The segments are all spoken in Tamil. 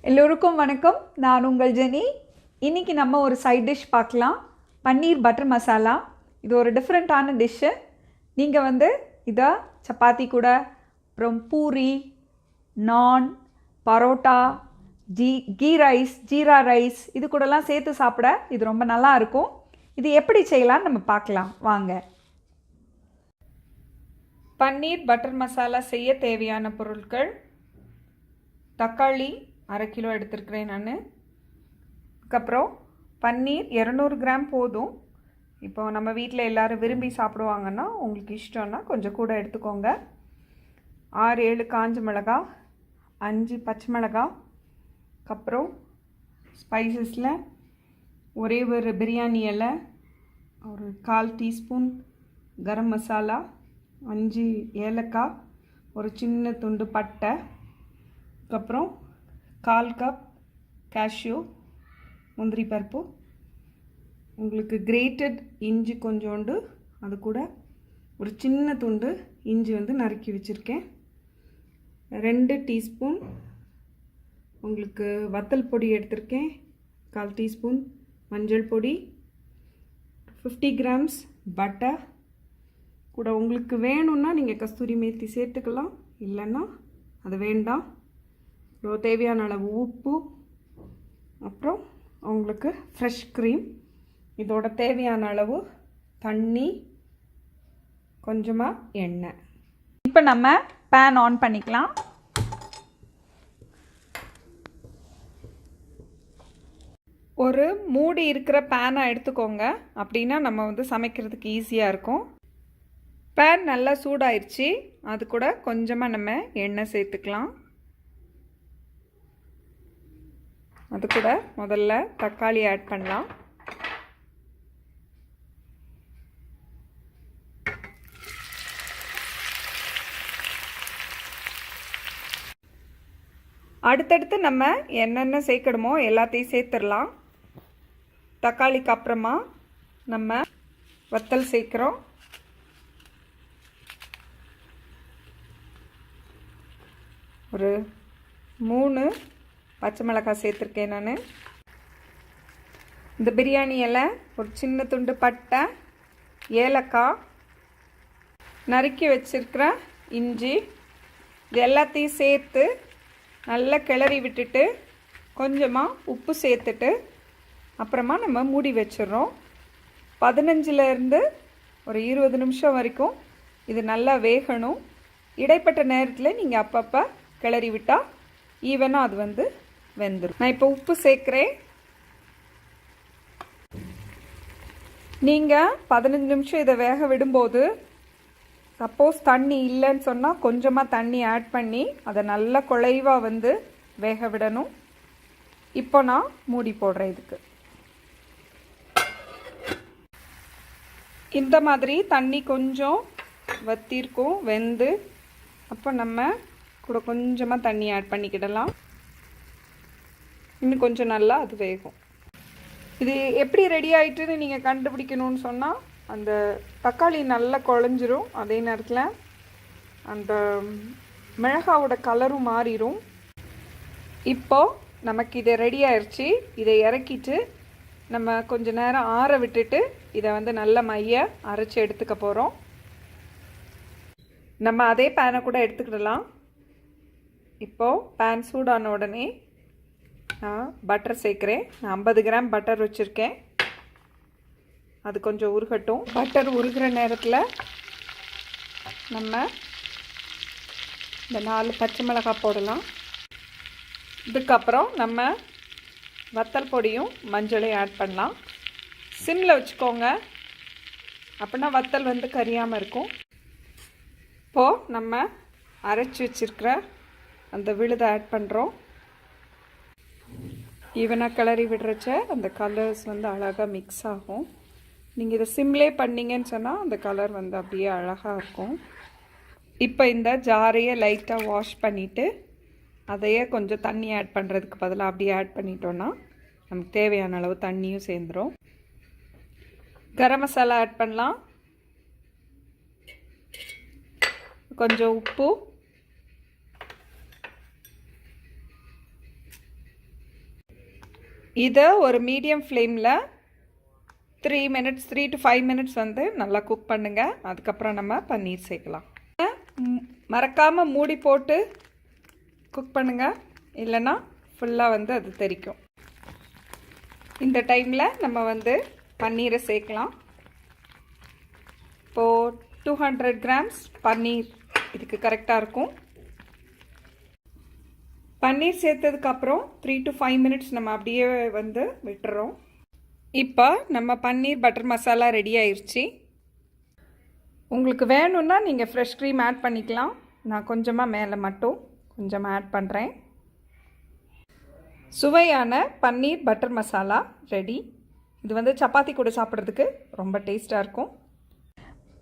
எல்லோருக்கும் வணக்கம். நான் உங்கள் ஜெனி. இன்றைக்கி நம்ம ஒரு சைட் டிஷ் பார்க்கலாம். பன்னீர் பட்டர் மசாலா. இது ஒரு டிஃப்ரெண்ட்டான டிஷ்ஷு. நீங்கள் இதை சப்பாத்தி கூட, அப்புறம் பூரி, நான், பரோட்டா, கீ ரைஸ், ஜீரா ரைஸ் இது கூடலாம் சேர்த்து சாப்பிட இது ரொம்ப நல்லா இருக்கும். இது எப்படி செய்யலான்னு நம்ம பார்க்கலாம் வாங்க. பன்னீர் பட்டர் மசாலா செய்ய தேவையான பொருட்கள்: தக்காளி 1/2 கிலோ எடுத்துருக்கிறேன் நான். அதுக்கப்புறம் பன்னீர் 200 கிராம் போதும். இப்போ நம்ம வீட்டில் எல்லோரும் விரும்பி சாப்பிடுவாங்கன்னா உங்களுக்கு இஷ்டம்னா கொஞ்சம் கூட எடுத்துக்கோங்க. 6-7 காஞ்ச மிளகா, 5 பச்சை மிளகா, அதுக்கப்புறம் ஸ்பைசஸில் ஒரே ஒரு பிரியாணி இலை, ஒரு 1/4 டீஸ்பூன் கரம் மசாலா, 5 ஏலக்காய், ஒரு சின்ன துண்டு பட்டை, அதுக்கப்புறம் 1/4 கப் கேஷ்யூ முந்திரி பருப்பு, உங்களுக்கு கிரேட்டட் இஞ்சி கொஞ்சோண்டு, அது கூட ஒரு சின்ன துண்டு இஞ்சி நறுக்கி வச்சுருக்கேன். 2 டீஸ்பூன் உங்களுக்கு வத்தல் பொடி எடுத்திருக்கேன். 1/4 டீஸ்பூன் மஞ்சள் பொடி, 50 கிராம்ஸ் பட்டர் கூட. உங்களுக்கு வேணும்னா நீங்கள் கஸ்தூரி மேத்தி சேர்த்துக்கலாம், இல்லைன்னா அது வேண்டாம். தேவையான அளவு உப்பு, அப்புறம் உங்களுக்கு ஃப்ரெஷ் க்ரீம், இதோட தேவையான அளவு தண்ணி, கொஞ்சமாக எண்ணெய். இப்போ நம்ம பேன் ஆன் பண்ணிக்கலாம். ஒரு மூடி இருக்கிற பேனை எடுத்துக்கோங்க, அப்படின்னா நம்ம சமைக்கிறதுக்கு ஈஸியாக இருக்கும். பேன் நல்லா சூடாயிருச்சு. அது கூட கொஞ்சமாக நம்ம எண்ணெய் சேர்த்துக்கலாம். அது கூட முதல்ல தக்காளி ஆட் பண்ணலாம். அடுத்தடுத்து நம்ம என்னென்ன சேர்க்கணுமோ எல்லாத்தையும் சேர்த்துடலாம். தக்காளிக்கு அப்புறமா நம்ம வத்தல் சேர்க்குறோம். ஒரு 3 பச்சை மிளகாய் சேர்த்துருக்கேன் நான். இந்த பிரியாணி இலை, ஒரு சின்ன துண்டு பட்டை, ஏலக்காய், நறுக்கி வச்சிருக்கிற இஞ்சி, இது எல்லாத்தையும் சேர்த்து நல்லா கிளறி விட்டுட்டு கொஞ்சமாக உப்பு சேர்த்துட்டு அப்புறமா நம்ம மூடி வச்சிடுறோம். 15லேருந்து ஒரு 20 நிமிஷம் வரைக்கும் இது நல்லா வேகணும். இடைப்பட்ட நேரத்தில் நீங்கள் அப்பப்போ கிளறி விட்டால் ஈவனாக அது வெந்துடும். நான் இப்போ உப்பு சேர்க்குறேன். நீங்கள் 15 நிமிஷம் இதை வேக விடும்போது சப்போஸ் தண்ணி இல்லைன்னு சொன்னால் கொஞ்சமாக தண்ணி ஆட் பண்ணி அதை நல்லா குழைவாக வேக விடணும். இப்போ நான் மூடி போடுறேன். இதுக்கு இந்த மாதிரி தண்ணி கொஞ்சம் வத்திருக்கும் வெந்து. அப்போ நம்ம கூட கொஞ்சமாக தண்ணி ஆட் பண்ணிக்கிடலாம். இன்னும் கொஞ்சம் நல்லா அது வேகும். இது எப்படி ரெடி ஆகிட்டுன்னு நீங்கள் கண்டுபிடிக்கணும்னு சொன்னால் அந்த தக்காளி நல்லா குழஞ்சிரும். அதே நேரத்தில் அந்த மிளகாவோட கலரும் மாறிடும். இப்போது நமக்கு இது ரெடி ஆயிடுச்சு. இதை இறக்கிட்டு நம்ம கொஞ்ச நேரம் ஆற விட்டுட்டு இதை நல்ல மைய அரைச்சி எடுத்துக்க போகிறோம். நம்ம அதே பேனை கூட எடுத்துக்கிடலாம். இப்போது பேன் சூடான உடனே நான் பட்டர் சேர்க்குறேன். நான் 50 கிராம் பட்டர் வச்சுருக்கேன். அது கொஞ்சம் உருகட்டும். பட்டர் உருகிற நேரத்தில் நம்ம இந்த 4 பச்சை மிளகாய் போடலாம். இதுக்கப்புறம் நம்ம வத்தல் பொடியும் மஞ்சளையும் ஆட் பண்ணலாம். சிம்மில் வச்சுக்கோங்க, அப்படின்னா வத்தல் கரியாமல் இருக்கும். இப்போது நம்ம அரைச்சி வச்சுருக்கிற அந்த விழுதை ஆட் பண்ணுறோம். ஈவனாக கிளறி விடுறச்ச அந்த கலர்ஸ் அழகாக மிக்ஸ் ஆகும். நீங்கள் இதை சிம்லே பண்ணிங்கன்னு சொன்னால் அந்த கலர் அப்படியே அழகாக இருக்கும். இப்போ இந்த ஜாரையை லைட்டாக வாஷ் பண்ணிவிட்டு அதையே கொஞ்சம் தண்ணி ஆட் பண்ணுறதுக்கு பதிலாக அப்படியே ஆட் பண்ணிட்டோன்னா நமக்கு தேவையான அளவு தண்ணியும் சேர்ந்துடும். கரம் மசாலா ஆட் பண்ணலாம். கொஞ்சம் உப்பு, இதை ஒரு மீடியம் ஃப்ளேமில் 3 to 5 மினிட்ஸ் வந்து நல்லா குக் பண்ணுங்கள். அதுக்கப்புறம் நம்ம பன்னீர் சேர்க்கலாம். மறக்காமல் மூடி போட்டு குக் பண்ணுங்கள், இல்லைன்னா ஃபுல்லாக வந்து அது தெறிக்கும். இந்த டைமில் நம்ம வந்து பன்னீரை சேர்க்கலாம். இப்போது 200 கிராம்ஸ் பன்னீர் இதுக்கு கரெக்டாக இருக்கும். பன்னீர் சேர்த்ததுக்கப்புறம் 3 to 5 மினிட்ஸ் நம்ம அப்படியே வந்து விட்டுறோம். இப்போ நம்ம பன்னீர் பட்டர் மசாலா ரெடி ஆயிடுச்சு. உங்களுக்கு வேணும்னா நீங்கள் ஃப்ரெஷ் க்ரீம் ஆட் பண்ணிக்கலாம். நான் கொஞ்சமாக மேலே மட்டும் கொஞ்சமாக ஆட் பண்ணுறேன். சுவையான பன்னீர் பட்டர் மசாலா ரெடி. இது வந்து சப்பாத்தி கூட சாப்பிட்றதுக்கு ரொம்ப டேஸ்ட்டாக இருக்கும்.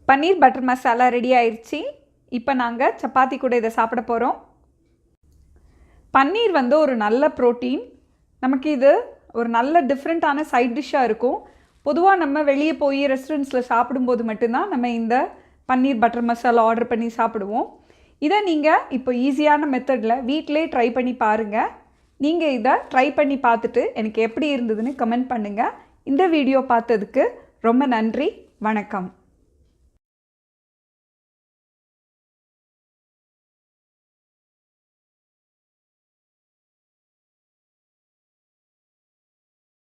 பன்னீர் பட்டர் மசாலா ரெடி ஆயிடுச்சு. இப்போ நாங்கள் சப்பாத்தி கூட இதை சாப்பிட போகிறோம். பன்னீர் வந்து ஒரு நல்ல ப்ரோட்டீன். நமக்கு இது ஒரு நல்ல டிஃப்ரெண்ட்டான சைட் டிஷ்ஷாக இருக்கும். பொதுவாக நம்ம வெளியே போய் ரெஸ்டாரண்ட்ஸில் சாப்பிடும்போது மட்டும்தான் நம்ம இந்த பன்னீர் பட்டர் மசாலா ஆர்டர் பண்ணி சாப்பிடுவோம். இதை நீங்கள் இப்போ ஈஸியான மெத்தடில் வீட்டிலே ட்ரை பண்ணி பாருங்கள். நீங்கள் இதை ட்ரை பண்ணி பார்த்துட்டு எனக்கு எப்படி இருந்ததுன்னு கமெண்ட் பண்ணுங்கள். இந்த வீடியோ பார்த்ததுக்கு ரொம்ப நன்றி. வணக்கம்.